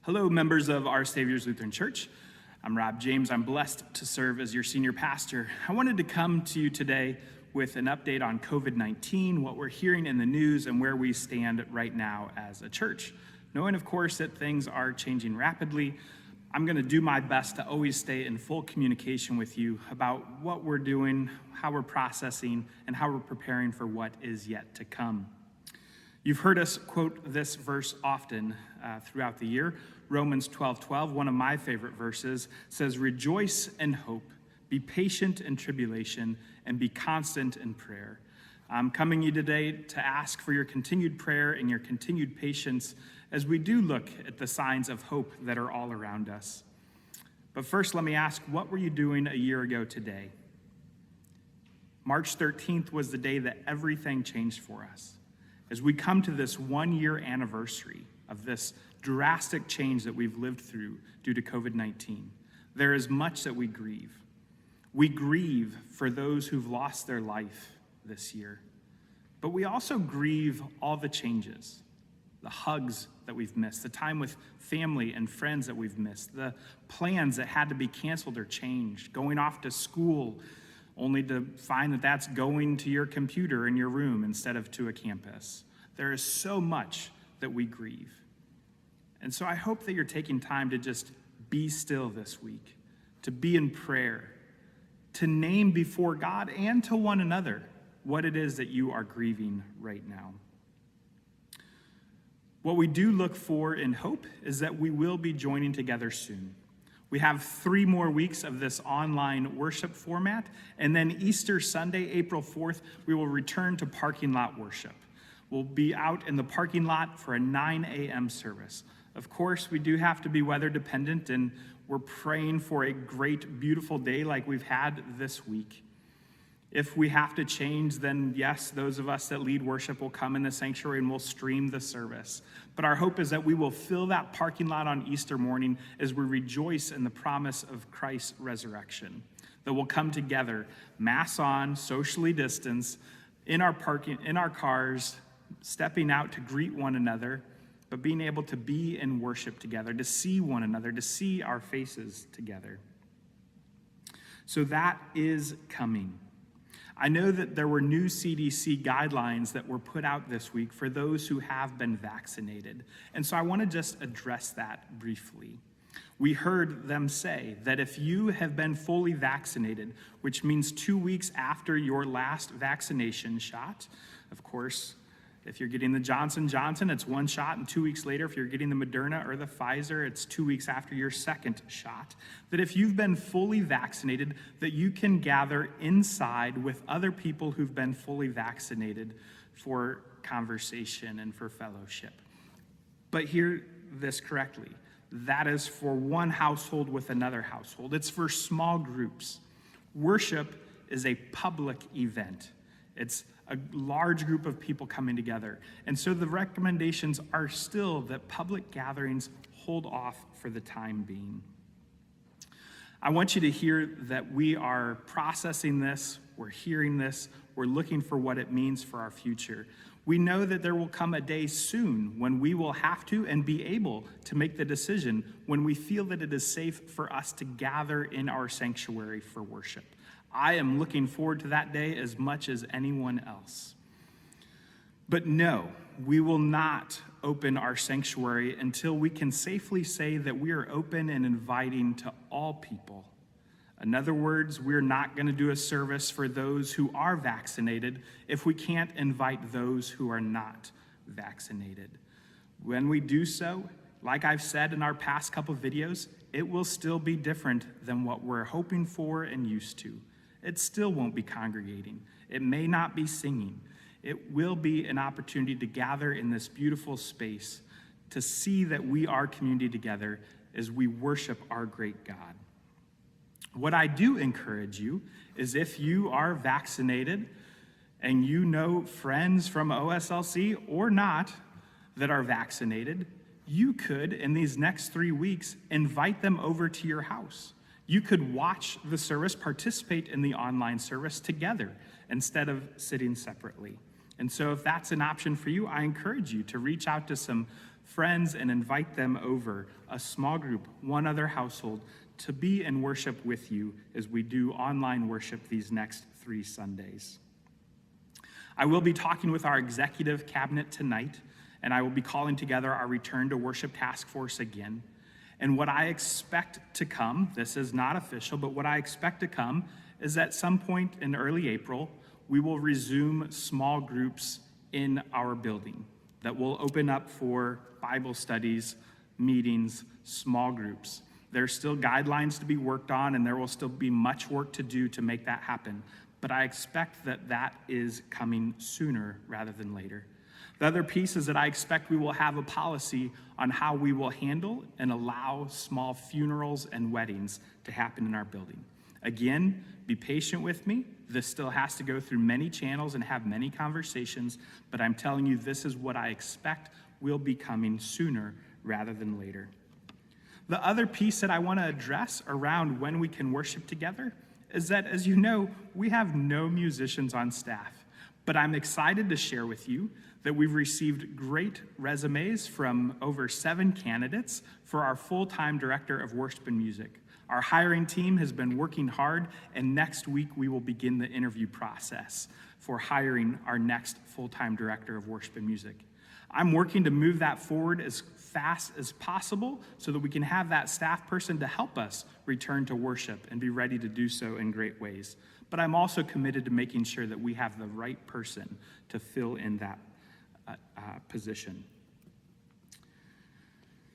Hello, members of Our Savior's Lutheran Church. I'm Rob James. I'm blessed to serve as your senior pastor. I wanted to come to you today with an update on COVID-19, what we're hearing in the news, and where we stand right now as a church. Knowing, of course, that things are changing rapidly, I'm going to do my best to always stay in full communication with you about what we're doing, how we're processing, and how we're preparing for what is yet to come. You've heard us quote this verse often throughout the year. Romans 12:12, one of my favorite verses, says, "Rejoice in hope, be patient in tribulation, and be constant in prayer." I'm coming to you today to ask for your continued prayer and your continued patience as we do look at the signs of hope that are all around us. But first, let me ask, what were you doing a year ago today? March 13th was the day that everything changed for us. As we come to this 1-year anniversary of this drastic change that we've lived through due to COVID-19, there is much that we grieve. We grieve for those who've lost their life this year, but we also grieve all the changes, the hugs that we've missed, the time with family and friends that we've missed, the plans that had to be canceled or changed, going off to school only to find that that's going to your computer in your room instead of to a campus. There is so much that we grieve. And so I hope that you're taking time to just be still this week, to be in prayer, to name before God and to one another what it is that you are grieving right now. What we do look for in hope is that we will be joining together soon. We have 3 more weeks of this online worship format, and then Easter Sunday, April 4th, we will return to parking lot worship. We'll be out in the parking lot for a 9 a.m. service. Of course, we do have to be weather dependent, and we're praying for a great, beautiful day like we've had this week. If we have to change, then yes, those of us that lead worship will come in the sanctuary and we'll stream the service. But our hope is that we will fill that parking lot on Easter morning as we rejoice in the promise of Christ's resurrection. That we'll come together, mass on, socially distanced, in our cars, stepping out to greet one another, but being able to be in worship together, to see one another, to see our faces together. So that is coming. I know that there were new CDC guidelines that were put out this week for those who have been vaccinated. And so I want to just address that briefly. We heard them say that if you have been fully vaccinated, which means 2 weeks after your last vaccination shot, of course, if you're getting the Johnson & Johnson, it's 1 shot, and 2 weeks later, if you're getting the Moderna or the Pfizer, it's 2 weeks after your second shot. That if you've been fully vaccinated, that you can gather inside with other people who've been fully vaccinated for conversation and for fellowship. But hear this correctly. That is for one household with another household. It's for small groups. Worship is a public event. It's a large group of people coming together. And so the recommendations are still that public gatherings hold off for the time being. I want you to hear that we are processing this, we're hearing this, we're looking for what it means for our future. We know that there will come a day soon when we will have to and be able to make the decision when we feel that it is safe for us to gather in our sanctuary for worship. I am looking forward to that day as much as anyone else. But no, we will not open our sanctuary until we can safely say that we are open and inviting to all people. In other words, we're not going to do a service for those who are vaccinated if we can't invite those who are not vaccinated. When we do so, like I've said in our past couple videos, it will still be different than what we're hoping for and used to. It still won't be congregating. It may not be singing. It will be an opportunity to gather in this beautiful space to see that we are community together as we worship our great God. What I do encourage you is if you are vaccinated and you know friends from OSLC or not that are vaccinated, you could, in these next 3 weeks, invite them over to your house. You could watch the service, participate in the online service together instead of sitting separately. And so if that's an option for you, I encourage you to reach out to some friends, and invite them over, a small group, one other household, to be in worship with you as we do online worship these next 3 Sundays. I will be talking with our executive cabinet tonight, and I will be calling together our Return to Worship Task Force again. And what I expect to come, this is not official, but what I expect to come is at some point in early April, we will resume small groups in our building that will open up for Bible studies, meetings, small groups. There's still guidelines to be worked on, and there will still be much work to do to make that happen. But I expect that that is coming sooner rather than later. The other piece is that I expect we will have a policy on how we will handle and allow small funerals and weddings to happen in our building. Again, be patient with me. This still has to go through many channels and have many conversations, but I'm telling you, this is what I expect will be coming sooner rather than later. The other piece that I want to address around when we can worship together is that, as you know, we have no musicians on staff, but I'm excited to share with you that we've received great resumes from over 7 candidates for our full-time director of worship and music. Our hiring team has been working hard, and next week we will begin the interview process for hiring our next full-time director of worship and music. I'm working to move that forward as fast as possible so that we can have that staff person to help us return to worship and be ready to do so in great ways. But I'm also committed to making sure that we have the right person to fill in that position.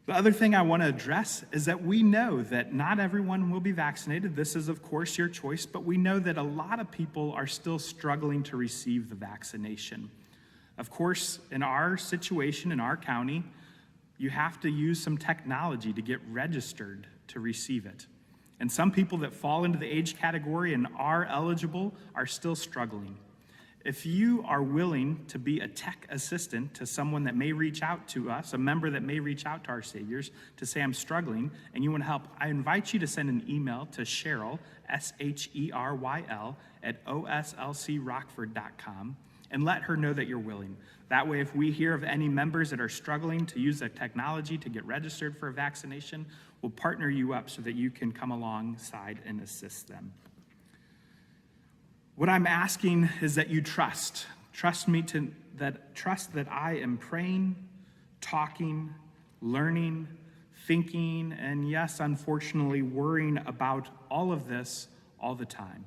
The other thing I want to address is that we know that not everyone will be vaccinated. This is, of course, your choice, but we know that a lot of people are still struggling to receive the vaccination. Of course, in our situation, in our county, you have to use some technology to get registered to receive it. And some people that fall into the age category and are eligible are still struggling. If you are willing to be a tech assistant to someone that may reach out to us, a member that may reach out to our Saviors to say, I'm struggling, and you want to help, I invite you to send an email to Cheryl, Sheryl, at oslcrockford.com, and let her know that you're willing. That way, if we hear of any members that are struggling to use the technology to get registered for a vaccination, we'll partner you up so that you can come alongside and assist them. What I'm asking is that you trust that I am praying, talking, learning, thinking, and yes, unfortunately, worrying about all of this all the time.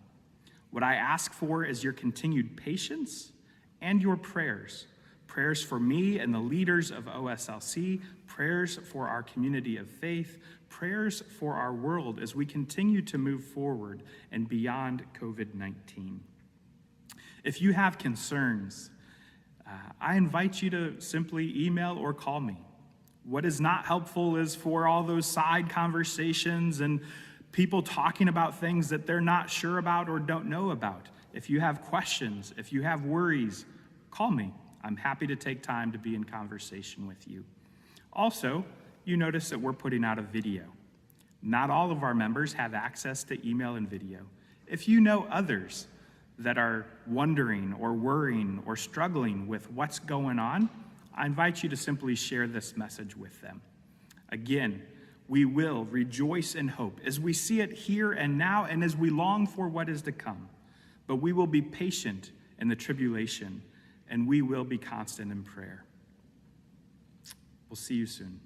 What I ask for is your continued patience and your prayers. Prayers for me and the leaders of OSLC, prayers for our community of faith, prayers for our world as we continue to move forward and beyond COVID-19. If you have concerns, I invite you to simply email or call me. What is not helpful is for all those side conversations and people talking about things that they're not sure about or don't know about. If you have questions, if you have worries, call me. I'm happy to take time to be in conversation with you. Also, you notice that we're putting out a video. Not all of our members have access to email and video. If you know others that are wondering or worrying or struggling with what's going on, I invite you to simply share this message with them. Again, we will rejoice in hope as we see it here and now and as we long for what is to come. But we will be patient in the tribulation, and we will be constant in prayer. We'll see you soon.